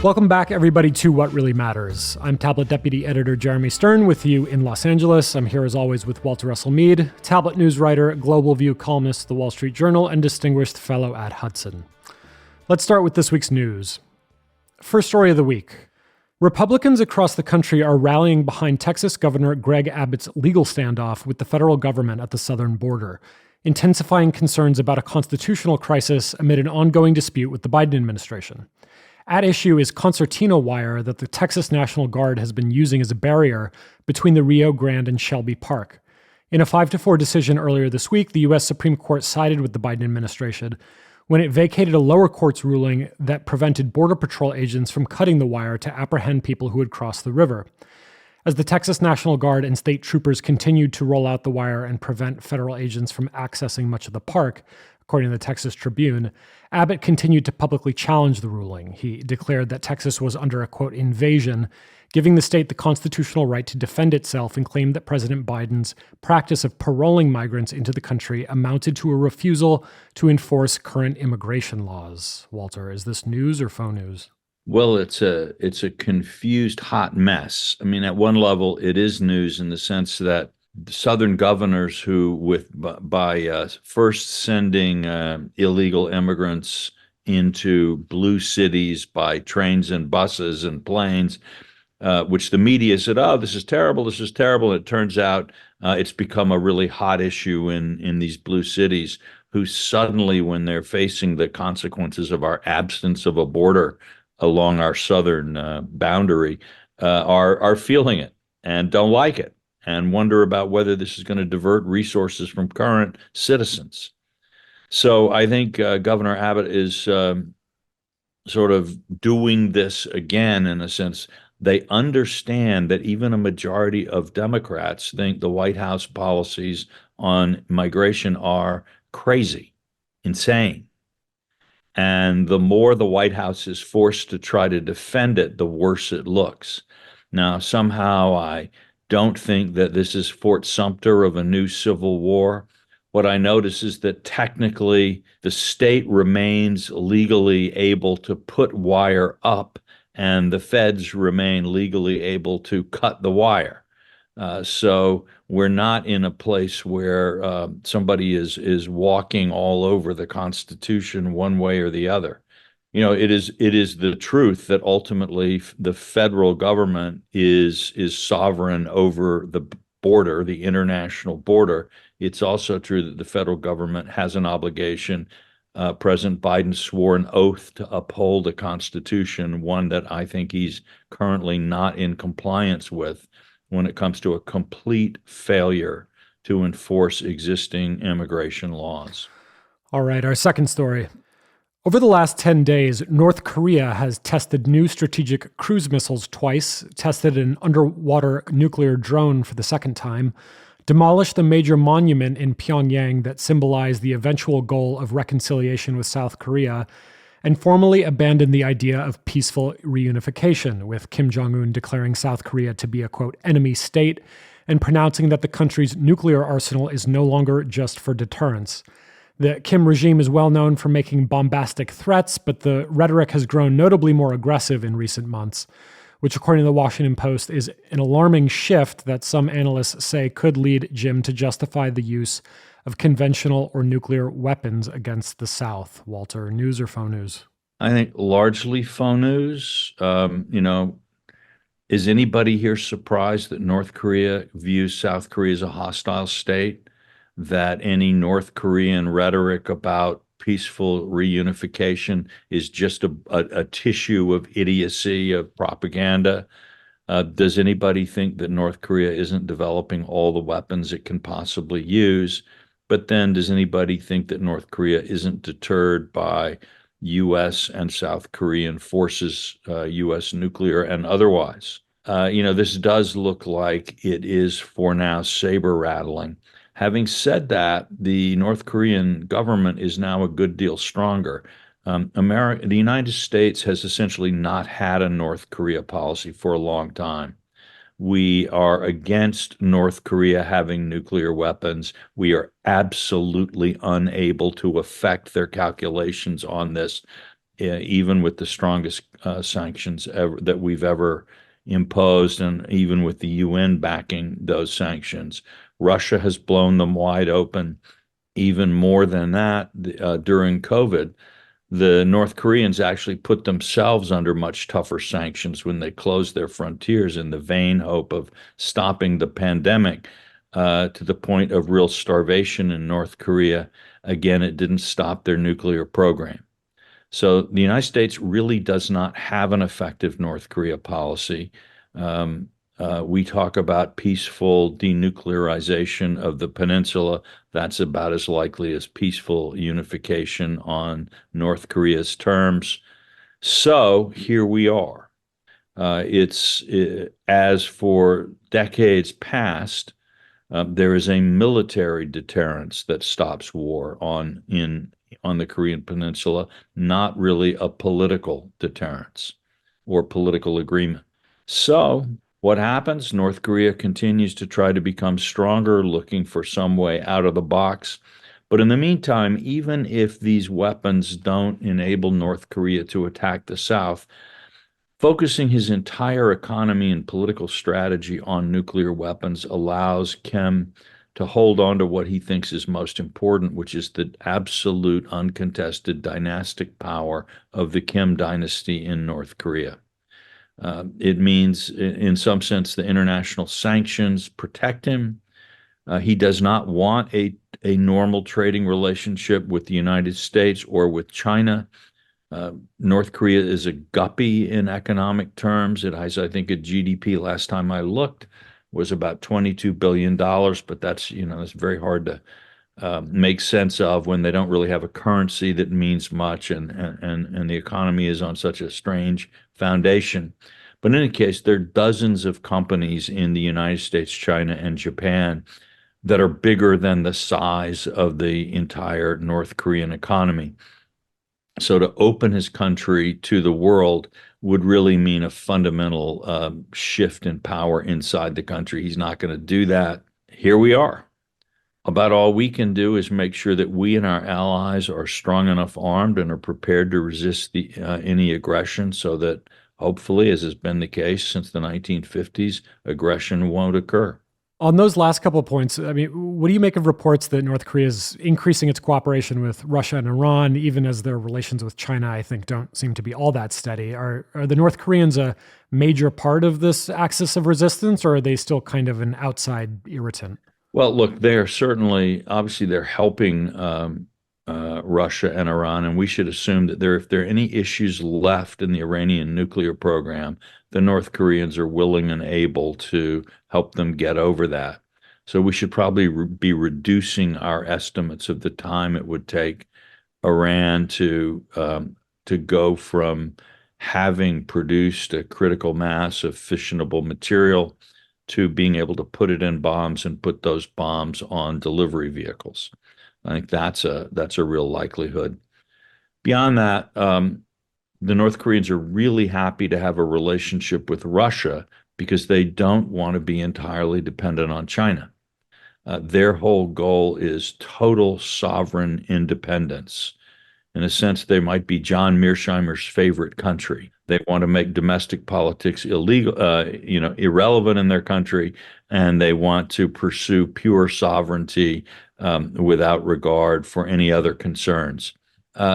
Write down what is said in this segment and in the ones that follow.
Welcome back, everybody, to What Really Matters. I'm Tablet Deputy Editor Jeremy Stern with you in Los Angeles. I'm here as always with Walter Russell Mead, Tablet news writer, Global View columnist at the Wall Street Journal, and distinguished fellow at Hudson. Let's start with this week's news. First story of the week. Republicans across the country are rallying behind Texas Governor Greg Abbott's legal standoff with the federal government at the southern border, intensifying concerns about a constitutional crisis amid an ongoing dispute with the Biden administration. At issue is concertina wire that the Texas National Guard has been using as a barrier between the Rio Grande and Shelby Park. In a 5-4 decision earlier this week, the U.S. Supreme Court sided with the Biden administration when it vacated a lower court's ruling that prevented Border Patrol agents from cutting the wire to apprehend people who had crossed the river. As the Texas National Guard and state troopers continued to roll out the wire and prevent federal agents from accessing much of the park, according to the Texas Tribune, Abbott continued to publicly challenge the ruling. He declared that Texas was under a, quote, invasion, giving the state the constitutional right to defend itself, and claimed that President Biden's practice of paroling migrants into the country amounted to a refusal to enforce current immigration laws. Walter, is this news or faux news? Well, it's a confused, hot mess. I mean, at one level, it is news in the sense that Southern governors who, by first sending illegal immigrants into blue cities by trains and buses and planes, which the media said, "Oh, this is terrible, this is terrible." And it turns out it's become a really hot issue in these blue cities, who suddenly, when they're facing the consequences of our absence of a border along our southern boundary, are feeling it and don't like it, and wonder about whether this is going to divert resources from current citizens. So I think Governor Abbott is sort of doing this again, in a sense. They understand that even a majority of Democrats think the White House policies on migration are crazy, insane. And the more the White House is forced to try to defend it, the worse it looks. Now, somehow I don't think that this is Fort Sumter of a new civil war. What I notice is that technically the state remains legally able to put wire up, and the feds remain legally able to cut the wire. So we're not in a place where somebody is walking all over the Constitution one way or the other. You know, it is the truth that ultimately the federal government is sovereign over the border, the international border. It's also true that the federal government has an obligation. President Biden swore an oath to uphold the Constitution, one that I think he's currently not in compliance with when it comes to a complete failure to enforce existing immigration laws. All right, our second story. Over the last 10 days, North Korea has tested new strategic cruise missiles twice, tested an underwater nuclear drone for the second time, demolished the major monument in Pyongyang that symbolized the eventual goal of reconciliation with South Korea, and formally abandoned the idea of peaceful reunification, with Kim Jong-un declaring South Korea to be a, quote, enemy state, and pronouncing that the country's nuclear arsenal is no longer just for deterrence. The Kim regime is well known for making bombastic threats, but the rhetoric has grown notably more aggressive in recent months, which, according to the Washington Post, is an alarming shift that some analysts say could lead Jim to justify the use of conventional or nuclear weapons against the South. Walter, news or faux news? I think largely faux news. Is anybody here surprised that North Korea views South Korea as a hostile state? That any North Korean rhetoric about peaceful reunification is just a tissue of idiocy, of propaganda? Does anybody think that North Korea isn't developing all the weapons it can possibly use? But then does anybody think that North Korea isn't deterred by U.S. and South Korean forces, U.S. nuclear and otherwise? This does look like it is, for now, saber rattling. Having said that, the North Korean government is now a good deal stronger. The United States has essentially not had a North Korea policy for a long time. We are against North Korea having nuclear weapons. We are absolutely unable to affect their calculations on this. even with the strongest sanctions that we've ever imposed, and even with the UN backing those sanctions. Russia has blown them wide open. Even more than that, during COVID, the North Koreans actually put themselves under much tougher sanctions when they closed their frontiers in the vain hope of stopping the pandemic, to the point of real starvation in North Korea. Again, it didn't stop their nuclear program. So the United States really does not have an effective North Korea policy. We talk about peaceful denuclearization of the peninsula. That's about as likely as peaceful unification on North Korea's terms. So here we are. As for decades past, there is a military deterrence that stops war on the Korean Peninsula, not really a political deterrence or political agreement. So what happens? North Korea continues to try to become stronger, looking for some way out of the box. But in the meantime, even if these weapons don't enable North Korea to attack the South, focusing his entire economy and political strategy on nuclear weapons allows Kim to hold on to what he thinks is most important, which is the absolute uncontested dynastic power of the Kim dynasty in North Korea. It means, in some sense, the international sanctions protect him. He does not want a normal trading relationship with the United States or with China. North Korea is a guppy in economic terms. It has, I think, a GDP last time I looked was about $22 billion, but that's very hard to make sense of when they don't really have a currency that means much, and the economy is on such a strange foundation. But in any case, there are dozens of companies in the United States, China, and Japan that are bigger than the size of the entire North Korean economy. So to open his country to the world would really mean a fundamental shift in power inside the country. He's not going to do that. Here we are. About all we can do is make sure that we and our allies are strong enough armed and are prepared to resist any aggression, so that hopefully, as has been the case since the 1950s, aggression won't occur. On those last couple of points, I mean, what do you make of reports that North Korea is increasing its cooperation with Russia and Iran, even as their relations with China, I think, don't seem to be all that steady? Are the North Koreans a major part of this axis of resistance, or are they still kind of an outside irritant? Well, look, they're certainly, obviously, they're helping Russia and Iran, and we should assume that if there are any issues left in the Iranian nuclear program, the North Koreans are willing and able to help them get over that. So we should probably be reducing our estimates of the time it would take Iran to go from having produced a critical mass of fissionable material to being able to put it in bombs and put those bombs on delivery vehicles. I think that's a real likelihood. Beyond that, the North Koreans are really happy to have a relationship with Russia because they don't want to be entirely dependent on China. Their whole goal is total sovereign independence. In a sense, they might be John Mearsheimer's favorite country. They want to make domestic politics irrelevant in their country, and they want to pursue pure sovereignty without regard for any other concerns.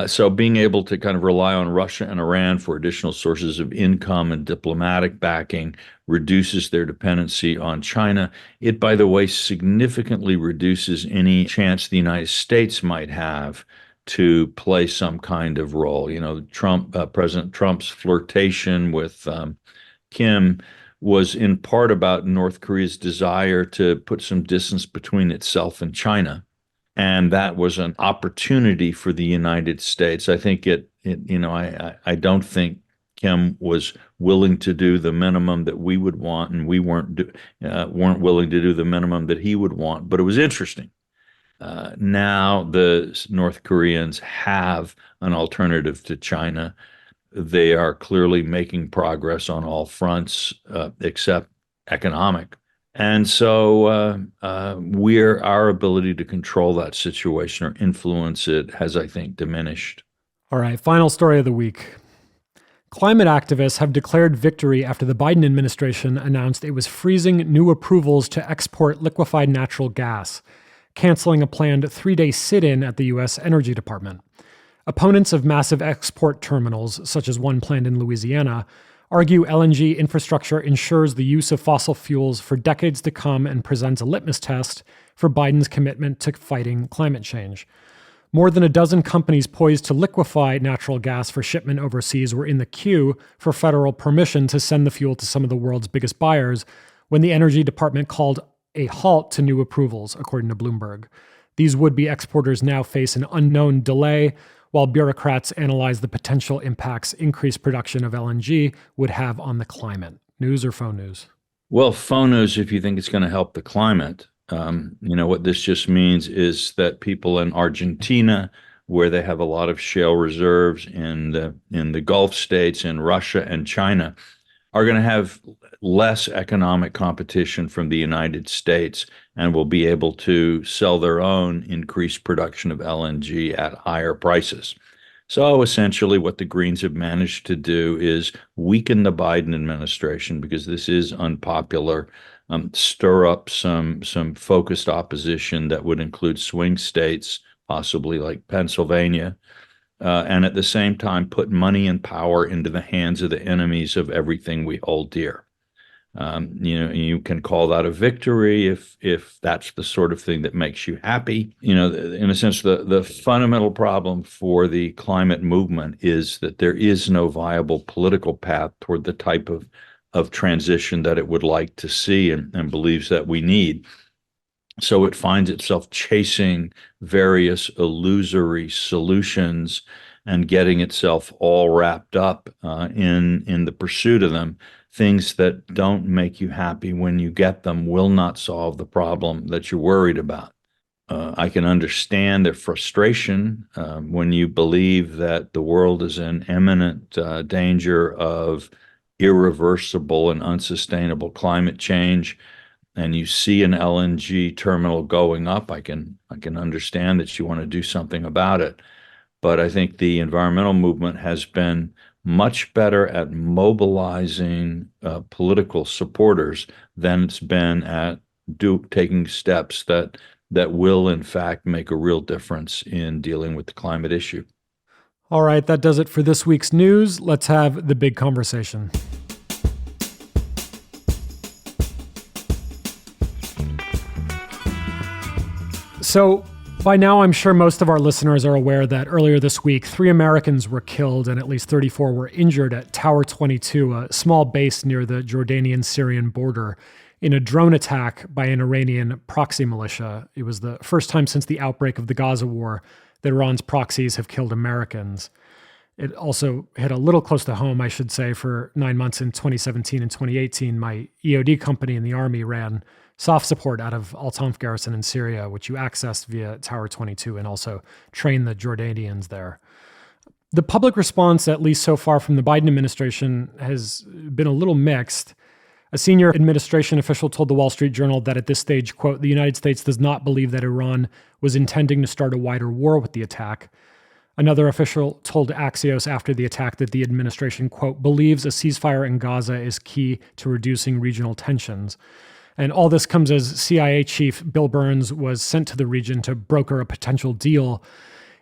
So being able to kind of rely on Russia and Iran for additional sources of income and diplomatic backing reduces their dependency on China. It, by the way, significantly reduces any chance the United States might have to play some kind of role. President Trump's flirtation with Kim was in part about North Korea's desire to put some distance between itself and China. And that was an opportunity for the United States. I think I don't think Kim was willing to do the minimum that we would want, and we weren't willing to do the minimum that he would want. But it was interesting. Now the North Koreans have an alternative to China. They are clearly making progress on all fronts except economic. And so our ability to control that situation or influence it has, I think, diminished. All right, final story of the week. Climate activists have declared victory after the Biden administration announced it was freezing new approvals to export liquefied natural gas, canceling a planned 3-day sit-in at the U.S. Energy Department. Opponents of massive export terminals, such as one planned in Louisiana, argue LNG infrastructure ensures the use of fossil fuels for decades to come and presents a litmus test for Biden's commitment to fighting climate change. More than a dozen companies poised to liquefy natural gas for shipment overseas were in the queue for federal permission to send the fuel to some of the world's biggest buyers when the Energy Department called a halt to new approvals, according to Bloomberg. These would-be exporters now face an unknown delay while bureaucrats analyze the potential impacts increased production of LNG would have on the climate. News or phone news? Well, phone news if you think it's going to help the climate. What this just means is that people in Argentina, where they have a lot of shale reserves in the Gulf states, in Russia and China, are going to have less economic competition from the United States and will be able to sell their own increased production of LNG at higher prices. So essentially what the Greens have managed to do is weaken the Biden administration, because this is unpopular, stir up some focused opposition that would include swing states, possibly like Pennsylvania, and at the same time put money and power into the hands of the enemies of everything we hold dear. You can call that a victory if that's the sort of thing that makes you happy. In a sense, the fundamental problem for the climate movement is that there is no viable political path toward the type of transition that it would like to see and believes that we need. So it finds itself chasing various illusory solutions and getting itself all wrapped up in the pursuit of them. Things that don't make you happy when you get them will not solve the problem that you're worried about. I can understand their frustration when you believe that the world is in imminent danger of irreversible and unsustainable climate change, and you see an LNG terminal going up. I can understand that you want to do something about it. But I think the environmental movement has been much better at mobilizing political supporters than it's been at taking steps that will, in fact, make a real difference in dealing with the climate issue. All right, that does it for this week's news. Let's have the big conversation. So, by now, I'm sure most of our listeners are aware that earlier this week, 3 Americans were killed and at least 34 were injured at Tower 22, a small base near the Jordanian-Syrian border, in a drone attack by an Iranian proxy militia. It was the first time since the outbreak of the Gaza war that Iran's proxies have killed Americans. It also hit a little close to home, I should say. For 9 months in 2017 and 2018, my EOD company in the Army ran soft support out of Al-Tanf garrison in Syria, which you accessed via Tower 22 and also trained the Jordanians there. The public response, at least so far from the Biden administration, has been a little mixed. A senior administration official told the Wall Street Journal that at this stage, quote, the United States does not believe that Iran was intending to start a wider war with the attack. Another official told Axios after the attack that the administration, quote, believes a ceasefire in Gaza is key to reducing regional tensions. And all this comes as CIA chief Bill Burns was sent to the region to broker a potential deal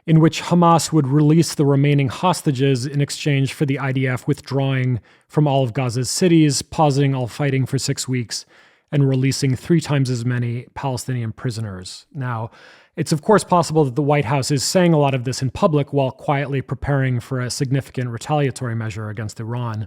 in which Hamas would release the remaining hostages in exchange for the IDF withdrawing from all of Gaza's cities, pausing all fighting for 6 weeks, and releasing 3 times as many Palestinian prisoners. Now, it's of course possible that the White House is saying a lot of this in public while quietly preparing for a significant retaliatory measure against Iran.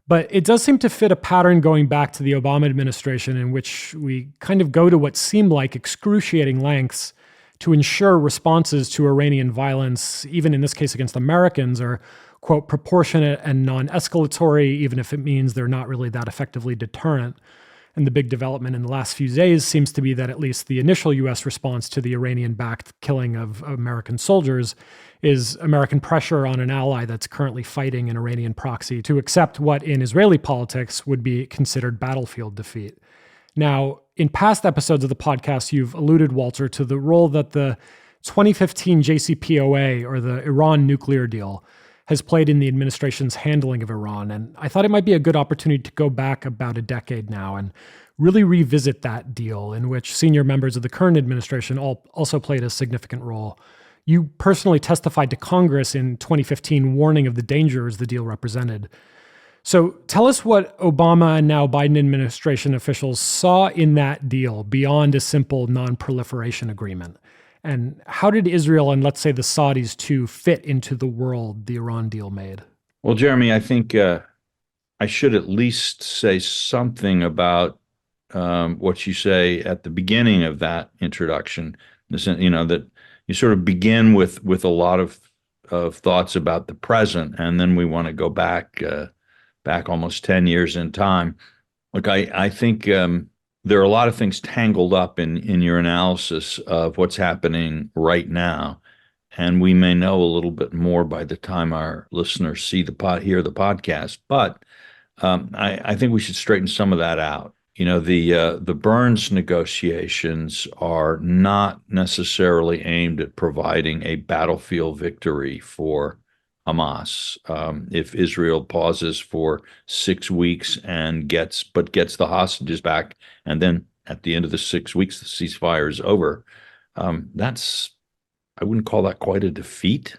But it does seem to fit a pattern going back to the Obama administration in which we kind of go to what seem like excruciating lengths to ensure responses to Iranian violence, even in this case against Americans, are, quote, proportionate and non-escalatory, even if it means they're not really that effectively deterrent. And the big development in the last few days seems to be that at least the initial U.S. response to the Iranian-backed killing of American soldiers is American pressure on an ally that's currently fighting an Iranian proxy to accept what in Israeli politics would be considered battlefield defeat. Now, in past episodes of the podcast, you've alluded, Walter, to the role that the 2015 JCPOA, or the Iran nuclear deal, has played in the administration's handling of Iran. And I thought it might be a good opportunity to go back about a decade now and really revisit that deal, in which senior members of the current administration also played a significant role. You personally testified to Congress in 2015, warning of the dangers the deal represented. So tell us what Obama and now Biden administration officials saw in that deal beyond a simple non-proliferation agreement. And how did Israel and, let's say, the Saudis too fit into the world the Iran deal made? Well, Jeremy, I think I should at least say something about what you say at the beginning of that introduction. That you sort of begin with a lot of thoughts about the present, and then we want to go back almost 10 years in time. Look, I think there are a lot of things tangled up in your analysis of what's happening right now, and we may know a little bit more by the time our listeners hear the podcast. But I think we should straighten some of that out. The Burns negotiations are not necessarily aimed at providing a battlefield victory for Hamas. If Israel pauses for 6 weeks and gets the hostages back, and then at the end of the 6 weeks the ceasefire is over, I wouldn't call that quite a defeat.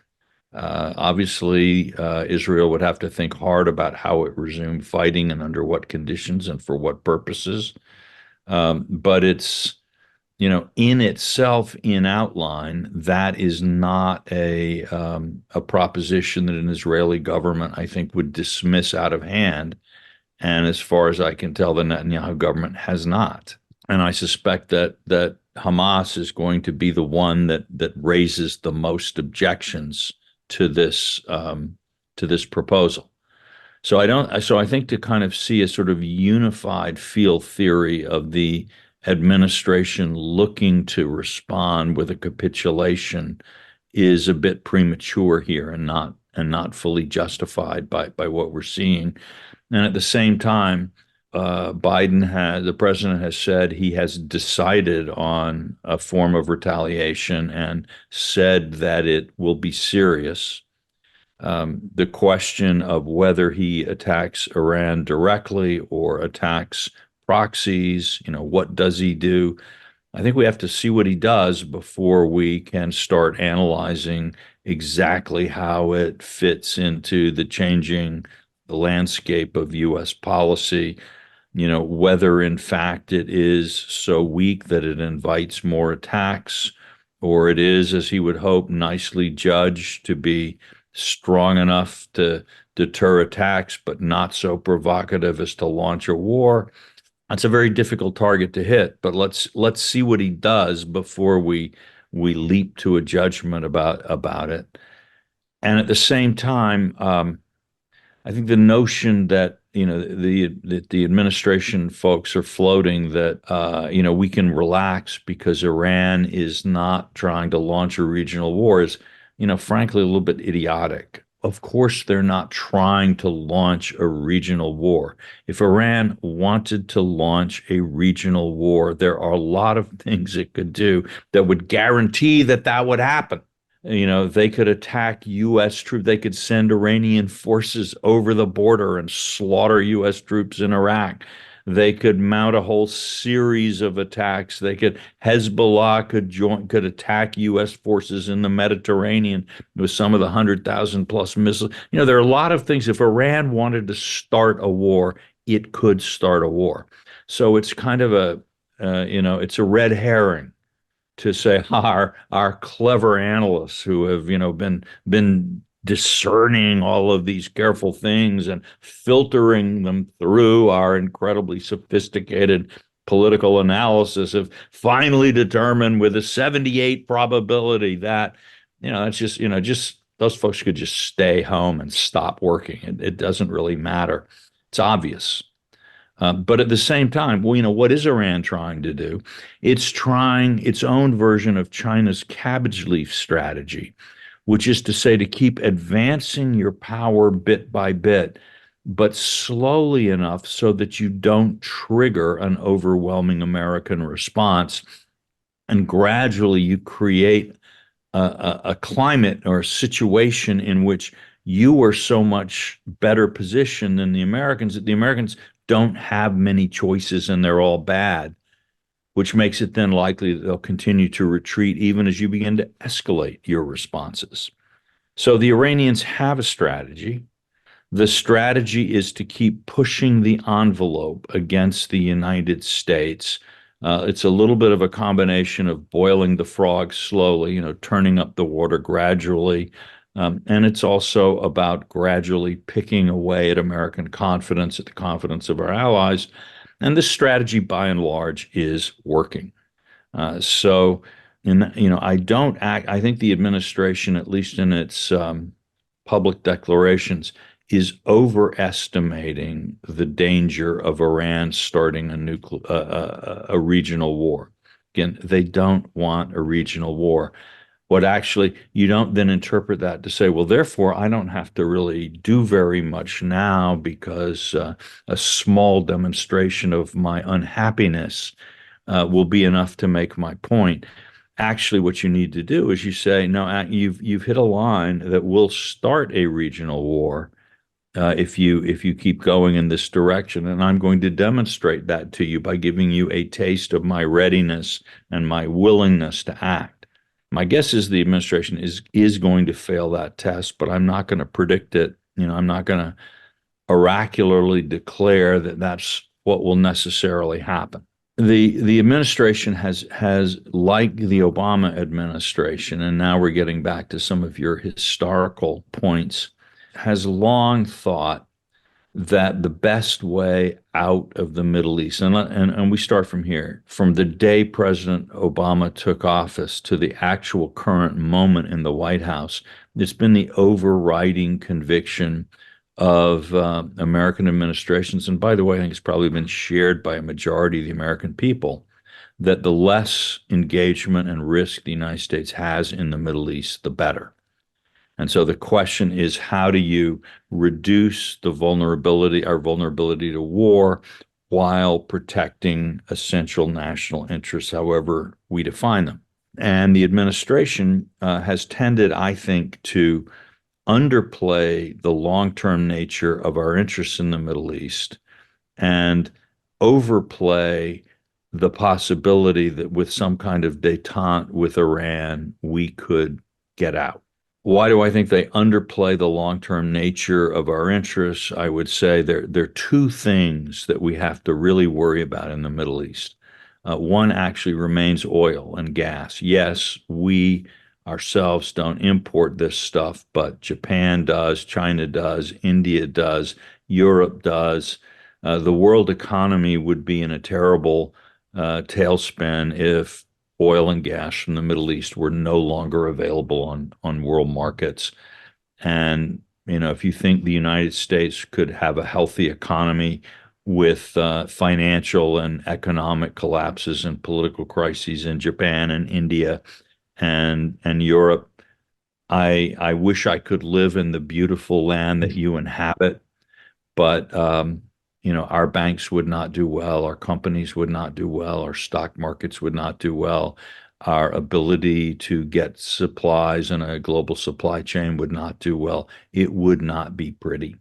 Obviously, Israel would have to think hard about how it resumed fighting and under what conditions and for what purposes. But it's, in itself, in outline, that is not a proposition that an Israeli government, I think, would dismiss out of hand. And as far as I can tell, the Netanyahu government has not. And I suspect that Hamas is going to be the one that raises the most objections to this proposal. So I think to kind of see a sort of unified field theory of the administration looking to respond with a capitulation is a bit premature here, and not fully justified by what we're seeing. And at the same time, the president has said he has decided on a form of retaliation and said that it will be serious. The question of whether he attacks Iran directly or attacks proxies, what does he do? I think we have to see what he does before we can start analyzing exactly how it fits into the changing landscape of U.S. policy. Whether in fact it is so weak that it invites more attacks, or it is, as he would hope, nicely judged to be strong enough to deter attacks, but not so provocative as to launch a war. That's a very difficult target to hit, but let's see what he does before we leap to a judgment about it. And at the same time, I think the notion that the administration folks are floating that we can relax because Iran is not trying to launch a regional war is, frankly, a little bit idiotic. Of course, they're not trying to launch a regional war. If Iran wanted to launch a regional war, there are a lot of things it could do that would guarantee that would happen. They could attack U.S. troops. They could send Iranian forces over the border and slaughter U.S. troops in Iraq. They could mount a whole series of attacks. Hezbollah could attack U.S. forces in the Mediterranean with some of the 100,000 plus missiles. There are a lot of things. If Iran wanted to start a war, it could start a war. So it's kind of it's a red herring to say our clever analysts who have been discerning all of these careful things and filtering them through our incredibly sophisticated political analysis have finally determined with a 78 probability that it's just those folks could just stay home and stop working. It doesn't really matter. It's obvious. But at the same time, what is Iran trying to do? It's trying its own version of China's cabbage leaf strategy, which is to say to keep advancing your power bit by bit, but slowly enough so that you don't trigger an overwhelming American response. And gradually you create a climate or a situation in which you were so much better positioned than the Americans that the Americans don't have many choices and they're all bad, which makes it then likely that they'll continue to retreat even as you begin to escalate your responses. So the Iranians have a strategy. The strategy is to keep pushing the envelope against the United States. It's a little bit of a combination of boiling the frog slowly, turning up the water gradually. And it's also about gradually picking away at American confidence, at the confidence of our allies. And this strategy, by and large, is working. So, I don't act. I think the administration, at least in its public declarations, is overestimating the danger of Iran starting a regional war. Again, they don't want a regional war. What actually, you don't then interpret that to say, well, therefore, I don't have to really do very much now because a small demonstration of my unhappiness will be enough to make my point. Actually, what you need to do is you say, no, you've hit a line that will start a regional war if you keep going in this direction, and I'm going to demonstrate that to you by giving you a taste of my readiness and my willingness to act. My guess is the administration is going to fail that test, but I'm not going to predict it. I'm not going to oracularly declare that that's what will necessarily happen. The administration has like the Obama administration, and now we're getting back to some of your historical points, has long thought that the best way out of the Middle East, and we start from here, from the day President Obama took office to the actual current moment in the White House, it's been the overriding conviction of American administrations, and by the way, I think it's probably been shared by a majority of the American people, that the less engagement and risk the United States has in the Middle East, the better. And so the question is, how do you reduce our vulnerability to war, while protecting essential national interests, however we define them? And the administration has tended, I think, to underplay the long-term nature of our interests in the Middle East and overplay the possibility that with some kind of détente with Iran, we could get out. Why do I think they underplay the long-term nature of our interests? I would say there are two things that we have to really worry about in the Middle East. One actually remains oil and gas. Yes, we ourselves don't import this stuff, but Japan does, China does, India does, Europe does. The world economy would be in a terrible tailspin if oil and gas from the Middle East were no longer available on world markets. And, if you think the United States could have a healthy economy with financial and economic collapses and political crises in Japan and India and Europe, I wish I could live in the beautiful land that you inhabit, but our banks would not do well, our companies would not do well, our stock markets would not do well, our ability to get supplies in a global supply chain would not do well. It would not be pretty.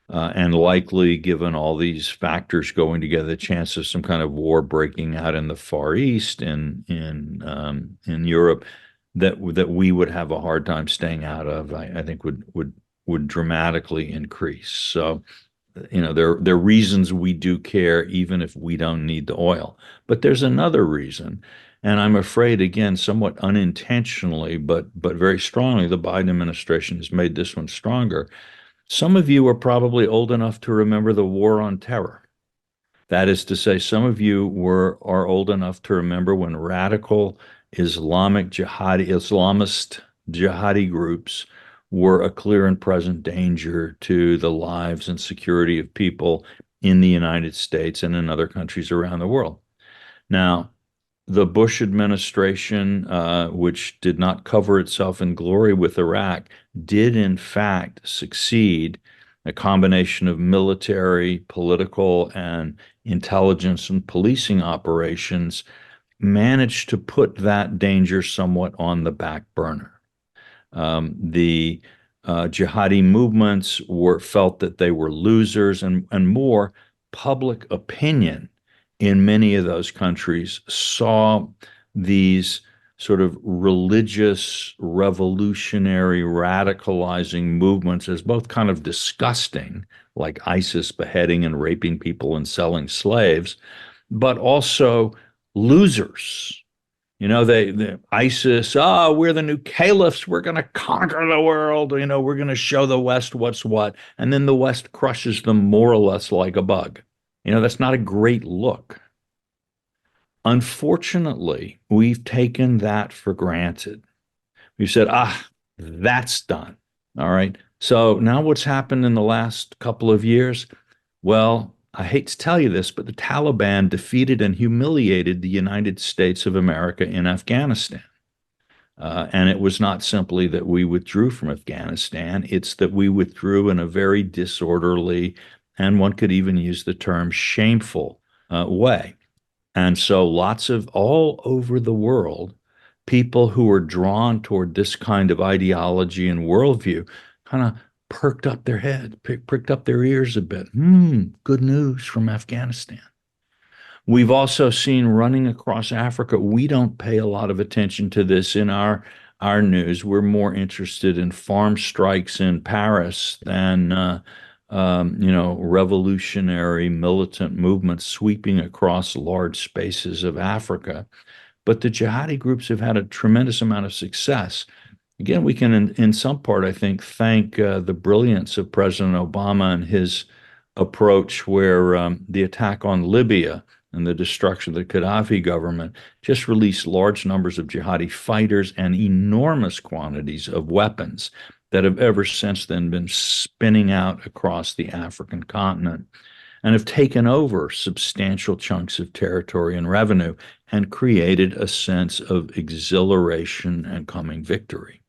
And likely, given all these factors going together, the chance of some kind of war breaking out in the Far East and in Europe that we would have a hard time staying out of, I think would dramatically increase. So, there are reasons we do care, even if we don't need the oil. But there's another reason, and I'm afraid, again, somewhat unintentionally, but very strongly, the Biden administration has made this one stronger. Some of you are probably old enough to remember the war on terror. That is to say, some of you are old enough to remember when radical Islamist jihadi groups were a clear and present danger to the lives and security of people in the United States and in other countries around the world. Now, the Bush administration, which did not cover itself in glory with Iraq, did in fact succeed. A combination of military, political, and intelligence and policing operations managed to put that danger somewhat on the back burner. The jihadi movements felt that they were losers, and more public opinion in many of those countries saw these sort of religious, revolutionary, radicalizing movements as both kind of disgusting, like ISIS beheading and raping people and selling slaves, but also losers. ISIS, we're the new caliphs. We're going to conquer the world. We're going to show the West what's what. And then the West crushes them more or less like a bug. That's not a great look. Unfortunately, we've taken that for granted. We've said, that's done. All right. So now what's happened in the last couple of years? Well, I hate to tell you this, but the Taliban defeated and humiliated the United States of America in Afghanistan. And it was not simply that we withdrew from Afghanistan, it's that we withdrew in a very disorderly, and one could even use the term shameful way. And so lots of all over the world, people who are drawn toward this kind of ideology and worldview kind of perked up their head, pricked up their ears a bit. Good news from Afghanistan. We've also seen running across Africa. We don't pay a lot of attention to this in our news. We're more interested in farm strikes in Paris than revolutionary militant movements sweeping across large spaces of Africa. But the jihadi groups have had a tremendous amount of success. Again, we can, in some part, I think, thank the brilliance of President Obama and his approach, where the attack on Libya and the destruction of the Gaddafi government just released large numbers of jihadi fighters and enormous quantities of weapons that have ever since then been spinning out across the African continent and have taken over substantial chunks of territory and revenue and created a sense of exhilaration and coming victory.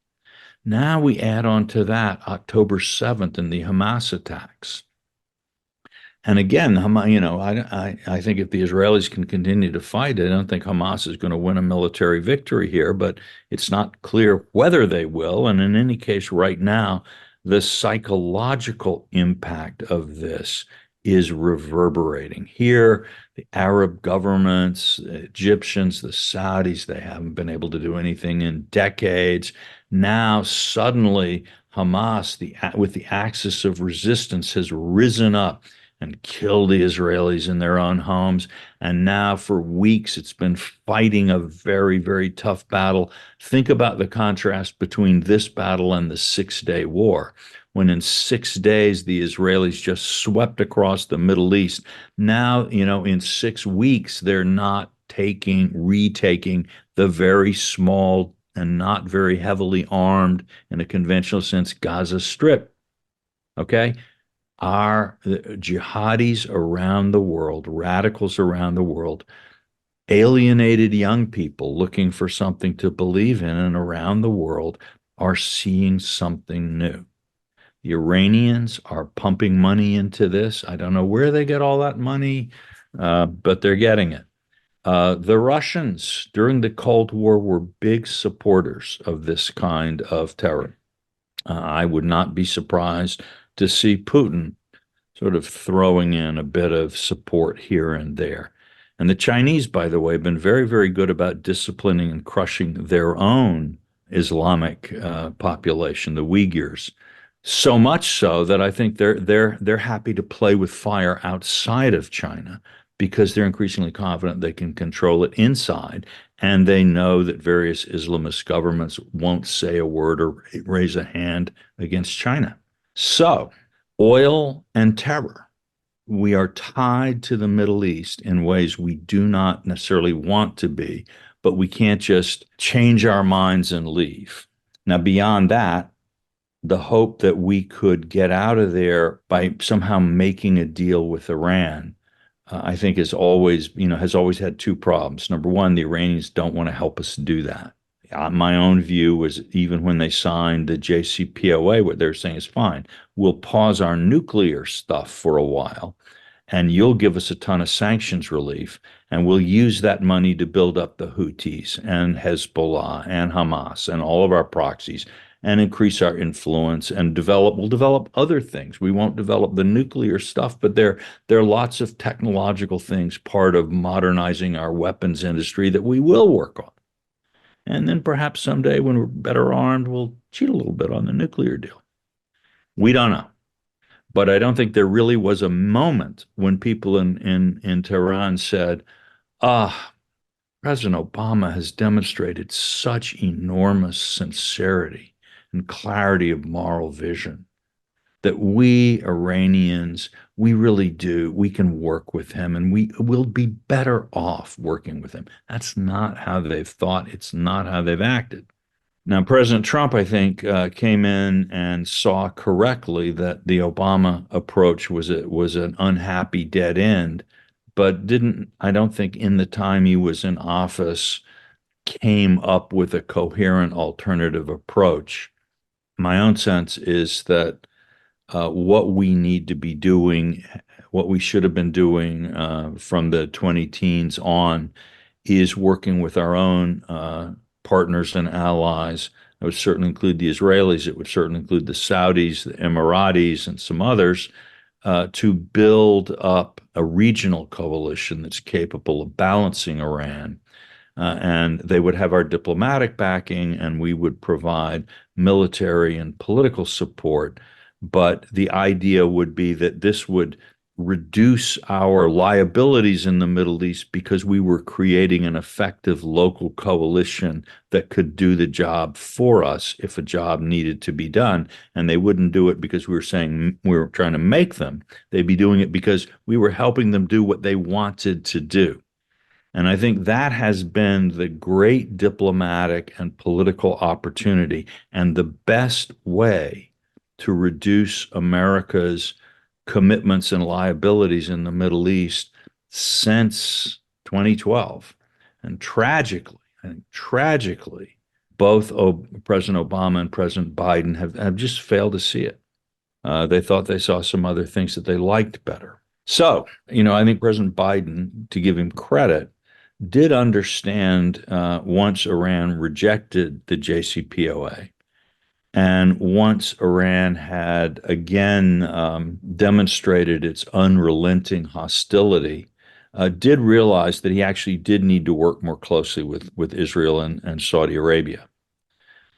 Now we add on to that October 7th and the Hamas attacks. And again, I think if the Israelis can continue to fight, I don't think Hamas is going to win a military victory here, but it's not clear whether they will. And in any case, right now, the psychological impact of this is reverberating. Here, the Arab governments, the Egyptians, the Saudis, they haven't been able to do anything in decades. Now, suddenly, Hamas, with the axis of resistance, has risen up and killed the Israelis in their own homes. And now for weeks, it's been fighting a very, very tough battle. Think about the contrast between this battle and the Six-Day War, when in 6 days, the Israelis just swept across the Middle East. Now, in 6 weeks, they're not retaking the very small and not very heavily armed, in a conventional sense, Gaza Strip. Okay? The jihadis around the world, radicals around the world, alienated young people looking for something to believe in, and around the world are seeing something new. The Iranians are pumping money into this. I don't know where they get all that money, but they're getting it. The Russians during the Cold War were big supporters of this kind of terror. I would not be surprised to see Putin sort of throwing in a bit of support here and there. And the Chinese, by the way, have been very, very good about disciplining and crushing their own Islamic population, the Uyghurs. So much so that I think they're happy to play with fire outside of China, because they're increasingly confident they can control it inside, and they know that various Islamist governments won't say a word or raise a hand against China. So, oil and terror. We are tied to the Middle East in ways we do not necessarily want to be, but we can't just change our minds and leave. Now, beyond that, the hope that we could get out of there by somehow making a deal with Iran, I think has always had two problems. Number one, the Iranians don't want to help us do that. My own view was, even when they signed the JCPOA, what they're saying is, fine, we'll pause our nuclear stuff for a while, and you'll give us a ton of sanctions relief, and we'll use that money to build up the Houthis and Hezbollah and Hamas and all of our proxies, and increase our influence and we'll develop other things. We won't develop the nuclear stuff, but there are lots of technological things, part of modernizing our weapons industry, that we will work on. And then perhaps someday when we're better armed, we'll cheat a little bit on the nuclear deal. We don't know. But I don't think there really was a moment when people in Tehran said, President Obama has demonstrated such enormous sincerity and clarity of moral vision that we Iranians, we really do, we can work with him and we will be better off working with him. That's not how they've thought. It's not how they've acted. Now, President Trump, I think, came in and saw correctly that the Obama approach was an unhappy dead end, but I don't think in the time he was in office, came up with a coherent alternative approach. My own sense is that what we need to be doing, what we should have been doing from the 2010s on, is working with our own partners and allies. It would certainly include the Israelis. It would certainly include the Saudis, the Emiratis, and some others, to build up a regional coalition that's capable of balancing Iran. And they would have our diplomatic backing, and we would provide military and political support. But the idea would be that this would reduce our liabilities in the Middle East because we were creating an effective local coalition that could do the job for us if a job needed to be done. And they wouldn't do it because we were saying we were trying to make them. They'd be doing it because we were helping them do what they wanted to do. And I think that has been the great diplomatic and political opportunity and the best way to reduce America's commitments and liabilities in the Middle East since 2012. And tragically, both President Obama and President Biden have just failed to see it. They thought they saw some other things that they liked better. So, I think President Biden, to give him credit, did understand once Iran rejected the JCPOA, and once Iran had again demonstrated its unrelenting hostility, did realize that he actually did need to work more closely with Israel and Saudi Arabia.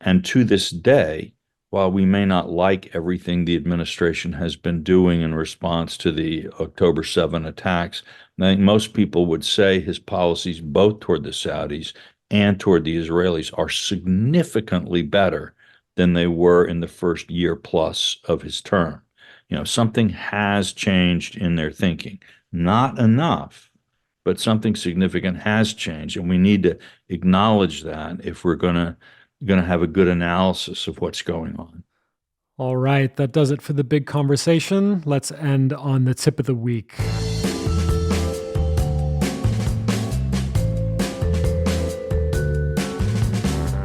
And to this day, while we may not like everything the administration has been doing in response to the October 7 attacks, I think most people would say his policies, both toward the Saudis and toward the Israelis, are significantly better than they were in the first year plus of his term. Something has changed in their thinking. Not enough, but something significant has changed, and we need to acknowledge that if we're going to have a good analysis of what's going on. All right, that does it for the big conversation. Let's end on the tip of the week.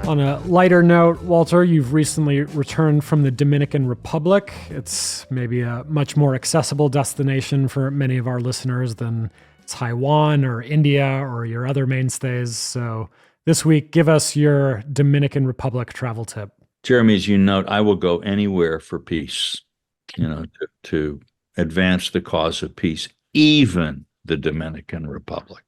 On a lighter note, Walter, you've recently returned from the Dominican Republic. It's maybe a much more accessible destination for many of our listeners than Taiwan or India or your other mainstays. So this week, give us your Dominican Republic travel tip. Jeremy, as you note, I will go anywhere for peace, to advance the cause of peace, even the Dominican Republic.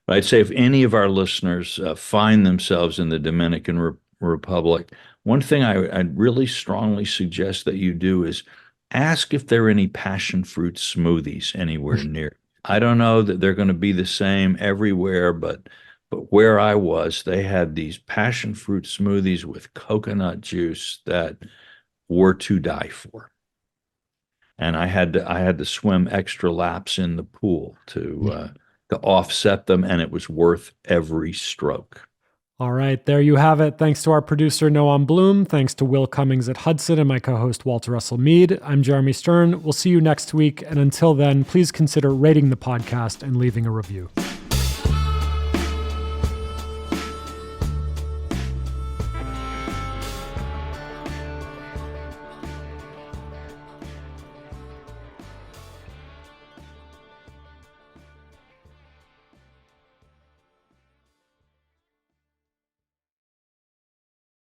But I'd say if any of our listeners find themselves in the Dominican Republic, one thing I'd really strongly suggest that you do is ask if there are any passion fruit smoothies anywhere near. I don't know that they're going to be the same everywhere, but where I was, they had these passion fruit smoothies with coconut juice that were to die for. And I had to swim extra laps in the pool to offset them, and it was worth every stroke. All right, there you have it. Thanks to our producer, Noam Bloom. Thanks to Will Cummings at Hudson and my co-host, Walter Russell Mead. I'm Jeremy Stern. We'll see you next week. And until then, please consider rating the podcast and leaving a review.